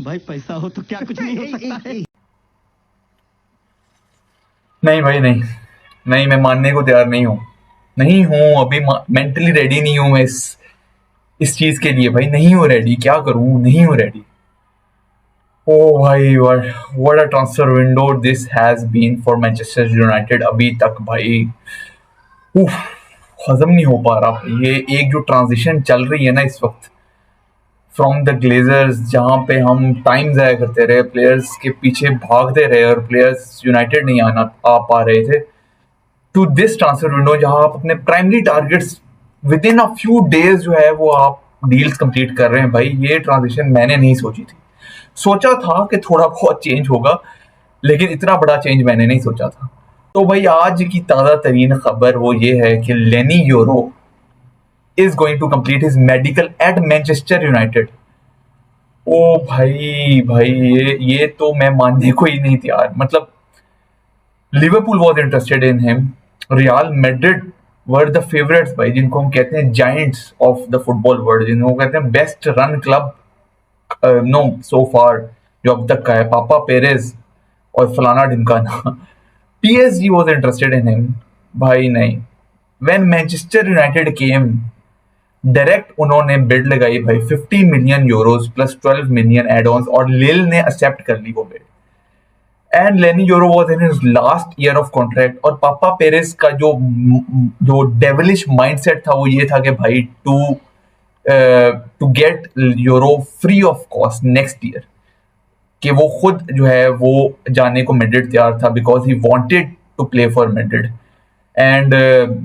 भाई पैसा हो तो क्या कुछ नहीं हो सकता है। नहीं भाई, नहीं नहीं, मैं मानने को तैयार नहीं हूँ। नहीं हूँ अभी, मेंटली रेडी नहीं हूँ मैं इस चीज के लिए भाई। नहीं हूँ रेडी, क्या करूँ, नहीं हूँ रेडी। ओ भाई, what a transfer window this has been for Manchester United अभी तक भाई। उफ, हजम नहीं हो पा रहा ये एक जो ट्रांजिशन चल रही है ना इस वक्त, फ्रॉम द ग्लेजर्स जहां पे हम टाइम जाया करते रहे, प्लेयर्स के पीछे भागते रहे और प्लेयर्स यूनाइटेड नहीं आना आ पा रहे थे, टू दिस ट्रांसफर विंडो जहां आप अपने primary targets with in a few days जो है वो आप डील्स कंप्लीट कर रहे हैं भाई। ये ट्रांजिशन मैंने नहीं सोची थी। सोचा था कि थोड़ा बहुत चेंज होगा, लेकिन इतना बड़ा चेंज मैंने नहीं सोचा था। तो भाई आज की ताज़ा तरीन खबर वो ये है कि लेनी euro is going to complete his medical at Manchester United। ओ भाई भाई, ये तो मैं मानने को ही नहीं तैयार। मतलब Liverpool was interested in him, Real Madrid were the favourites भाई, जिनको हम कहते हैं giants of the football world, जिनको कहते हैं best run club no so far, जो अब तक का है, पापा पेरेज और फलाना ढिमकाना। PSG was interested in him भाई। नहीं, when Manchester United came, direct उन्होंने बिड लगाई भाई 50 million euros plus 12 million add ons, और लिल ने एक्सेप्ट कर ली वो बिड। एंड लेनी euro was in his last year of contract, और पापा पेरेस का जो डेविलिश माइंडसेट था वो ये था कि भाई to get Yoro free of cost next year, कि वो खुद जो है वो जाने को मैड्रिड तैयार था, because he wanted to play for Madrid. And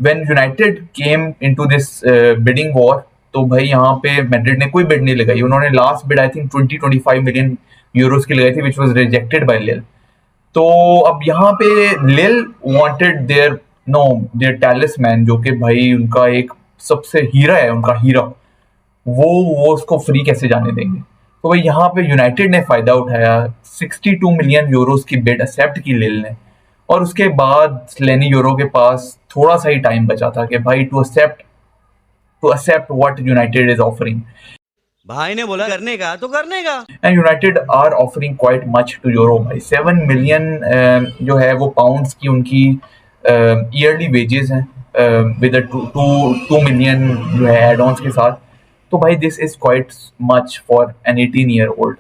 when United came into this bidding war, तो भाई यहाँ पे मैड्रिड ने कोई बिड नहीं लगाई। उन्होंने last bid I think 20-25 million Euros की लगाई थी, विच वाज रिजेक्टेड बाय लिल। तो अब यहाँ पे लिल वांटेड देयर टैलिस्मैन, जो कि भाई उनका एक सबसे हीरा है, उनका हीरा, वो उसको फ्री कैसे जाने देंगे। तो भाई यहाँ पे यूनाइटेड ने फायदा उठाया, 62 मिलियन यूरोस की बिड एक्सेप्ट की लिल ने, और उसके बाद लेनी यूरो के पास थोड़ा सा ही टाइम बचा था कि भाई to accept what United is offering. भाई ने बोला करने का तो करने का। And United are offering quite much to Yoro भाई। 7 मिलियन जो है वो पाउंड्स की उनकी ईयरली वेजेस हैं, विद 2 मिलियन जो है एड ऑन्स के साथ। तो भाई this is quite much for an 18 year old.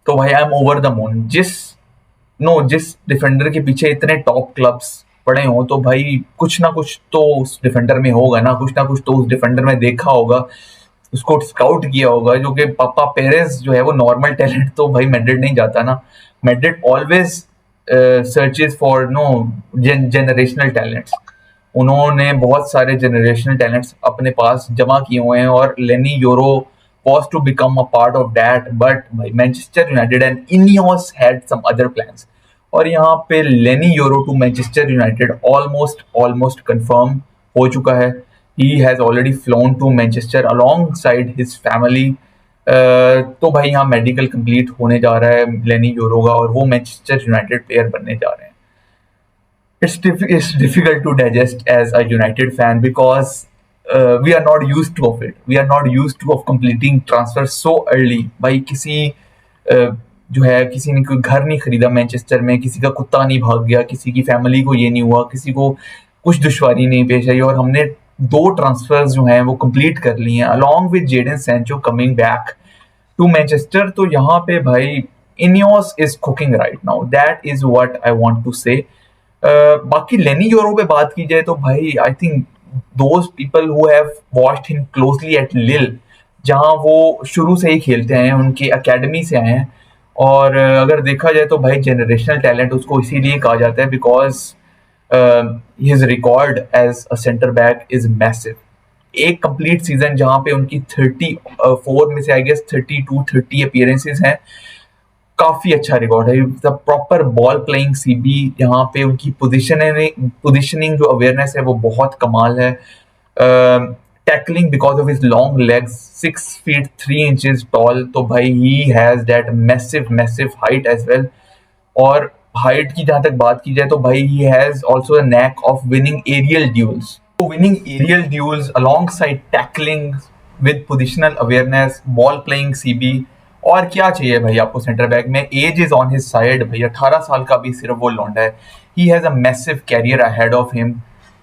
तो भाई I am over the moon. जिस डिफेंडर के पीछे इतने टॉप क्लब्स पड़े हों, तो भाई कुछ ना कुछ तो उस डिफेंडर में होगा ना, कुछ ना कुछ तो उस डिफेंडर में देखा होगा, उसको स्काउट किया होगा। जो कि पापा पेरेस जो है वो नॉर्मल टैलेंट तो भाई मैड्रिड नहीं जाता ना। Madrid always searches for generational talents. उन्होंने बहुत सारे जनरेशनल टैलेंट्स अपने पास जमा किए हुए हैं, और लेनी euro was to become a part of that, but Manchester United and Ineos had some other plans। और यहाँ पे Leny Yoro to Manchester United almost confirm हो चुका है। He has already flown to Manchester alongside his family. तो भाई यहाँ medical complete होने जा रहा है लेनी यूरो का, और वो मैनचेस्टर यूनाइटेड प्लेयर बनने जा रहे हैं। It's difficult to digest as a United fan, because we are not used to of it. We are not used to of completing transfer so early। भाई जो है किसी ने कोई घर नहीं खरीदा मैनचेस्टर में, किसी का कुत्ता नहीं भाग गया, किसी की फैमिली को ये नहीं हुआ, किसी को कुछ दुश्वारी नहीं पेश आई, और हमने 2 ट्रांसफर्स जो हैं वो कंप्लीट कर लिए हैं along with Jadon Sancho coming back to Manchester. तो यहाँ पे भाई Ineos is cooking right now, that is what I want to say. बाकी लेनी यूरो पे बात की जाए तो भाई I think those people who have watched him closely at Lille, जहां वो शुरू से ही खेलते हैं, उनकी अकेडमी से आए हैं, और अगर देखा जाए तो भाई जनरेशनल टैलेंट उसको इसीलिए कहा जाता है because his record as a centre back is massive. एक कंप्लीट सीजन जहां पे उनकी 34 में से आई गेस 32-30 अपीयरेंसेस हैं, काफी अच्छा रिकॉर्ड है। The proper ball playing CB, यहाँ पे उनकी पोजिशनिंग जो अवेयरनेस है वो बहुत कमाल है। Tackling because of his long legs, 6 feet 3 inches tall, तो भाई he has that massive height as well. और हाइट की जहां तक बात की जाए तो भाई he has also a knack of winning aerial duels. Winning aerial duels alongside tackling with positional awareness, ball playing CB, और क्या चाहिए भाई आपको सेंटर बैक में? Age is on his side भाई, 18 साल का भी सिर्फ वो लौंडा है। He has a massive career ahead of him.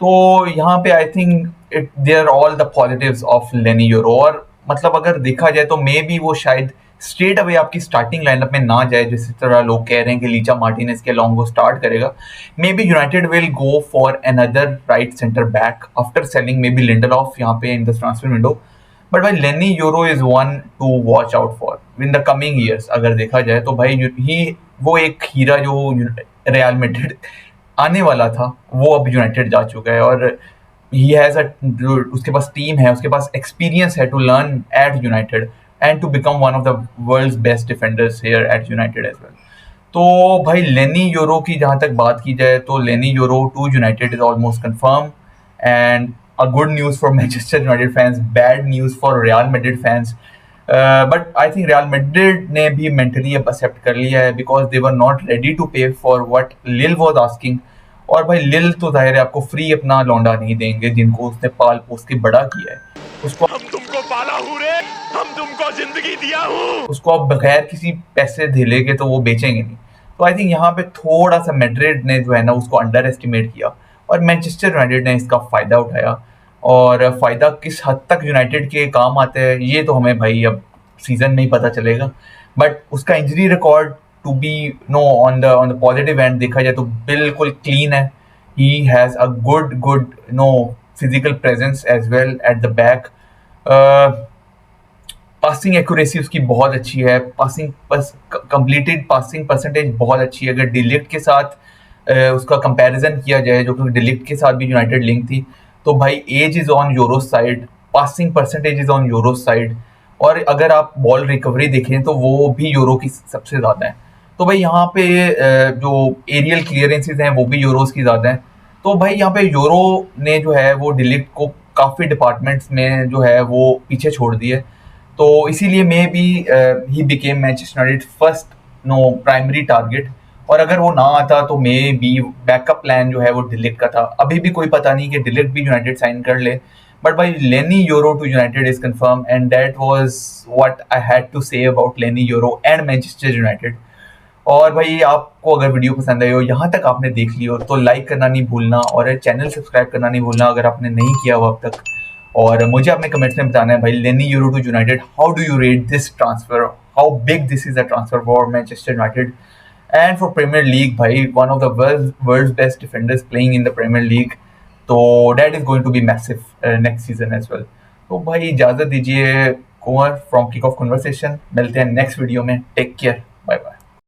तो यहाँ पे I think it they are all the positives of Leny Yoro. और मतलब अगर देखा जाए तो मे बी वो शायद स्ट्रेट अवे आपकी स्टार्टिंग लाइनअप में ना जाए, जिस तरह लोग कह रहे हैं कि लीचा मार्टिनेज के लॉन्ग वो स्टार्ट करेगा। May be united will go for another right centre back after selling may be Lindelof यहाँ पे in the transfer window. But भाई Leny euro is one two watch out for in the coming years. अगर देखा जाए तो भाई ही वो एक हीरा जो रियल मैड्रिड आने वाला था वो अब यूनाइटेड जा चुका है। और ही हैज अ, उसके पास टीम है, उसके पास एक्सपीरियंस है to learn at United and to become one of the world's best defenders here at United as well. तो भाई लेनी यूरो की जहाँ तक बात की जाए तो Leny Yoro to United is almost confirm and a good news for Manchester United fans, bad news for Real Madrid fans. But I think Real Madrid ने भी mentally अब accept कर लिया है because they were not ready to pay for what Lille was asking. और भाई लिल तो जाहिर है आपको फ्री अपना लौंडा नहीं देंगे जिनको उसने पाल पोस के बड़ा किया है। उसको हम तुमको पाला हूँ रे, हम तुमको जिंदगी दिया हूँ। उसको आप बगैर किसी पैसे ढीले के तो वो बेचेंगे नहीं। तो आई थिंक यहाँ पे थोड़ा सा मैड्रिड ने जो है ना उसको अंडर एस्टिमेट किया और मैनचेस्टर यूनाइटेड ने इसका फ़ायदा उठाया। और फ़ायदा किस हद तक यूनाइटेड के काम आते हैं ये तो हमें भाई अब सीज़न में ही पता चलेगा। बट उसका injury record to be know on the positive end देखा जाए तो बिल्कुल क्लीन है। He has a good know physical presence as well at the back. Passing accuracy उसकी बहुत अच्छी है, कंप्लीटेड पासिंग परसेंटेज बहुत अच्छी है। अगर डिलीट के साथ उसका कंपैरिजन किया जाए जो कि डिलीट के साथ भी यूनाइटेड लिंक थी तो भाई age is on Yoro side, passing percentage is on Yoro side. और अगर आप बॉल रिकवरी देखें तो वो भी यूरो की सबसे ज़्यादा है। तो भाई यहाँ पे जो एरियल क्लियरेंसेज हैं वो भी यूरोस की ज़्यादा हैं। तो भाई यहाँ पे यूरो ने जो है वो डिलीट को काफ़ी डिपार्टमेंट्स में जो है वो पीछे छोड़ दिए। तो इसीलिए may be he became Manchester United first no primary target. और अगर वो ना आता तो मे बी बैकअप प्लान जो है वो डिलीट का था। अभी भी कोई पता नहीं कि डिलीट भी यूनाइटेड साइन कर ले। बट भाई Leny Yoro to United is confirm and that was what I had to say about Leny Yoro and Manchester United. और भाई आपको अगर वीडियो पसंद आई हो, यहाँ तक आपने देख ली हो तो लाइक करना नहीं भूलना और चैनल सब्सक्राइब करना नहीं भूलना अगर आपने नहीं किया हो अब तक। और मुझे अपने कमेंट्स में बताना है भाई Leny Yoro to United, how do you rate this transfer, how big this is a transfer for Manchester United and for Premier League. भाई one of the world's best defenders playing in the Premier League, तो that is going to be massive next season as well. तो भाई इजाज़त दीजिए Kunwar from kick off conversation, मिलते हैं next video में, take care.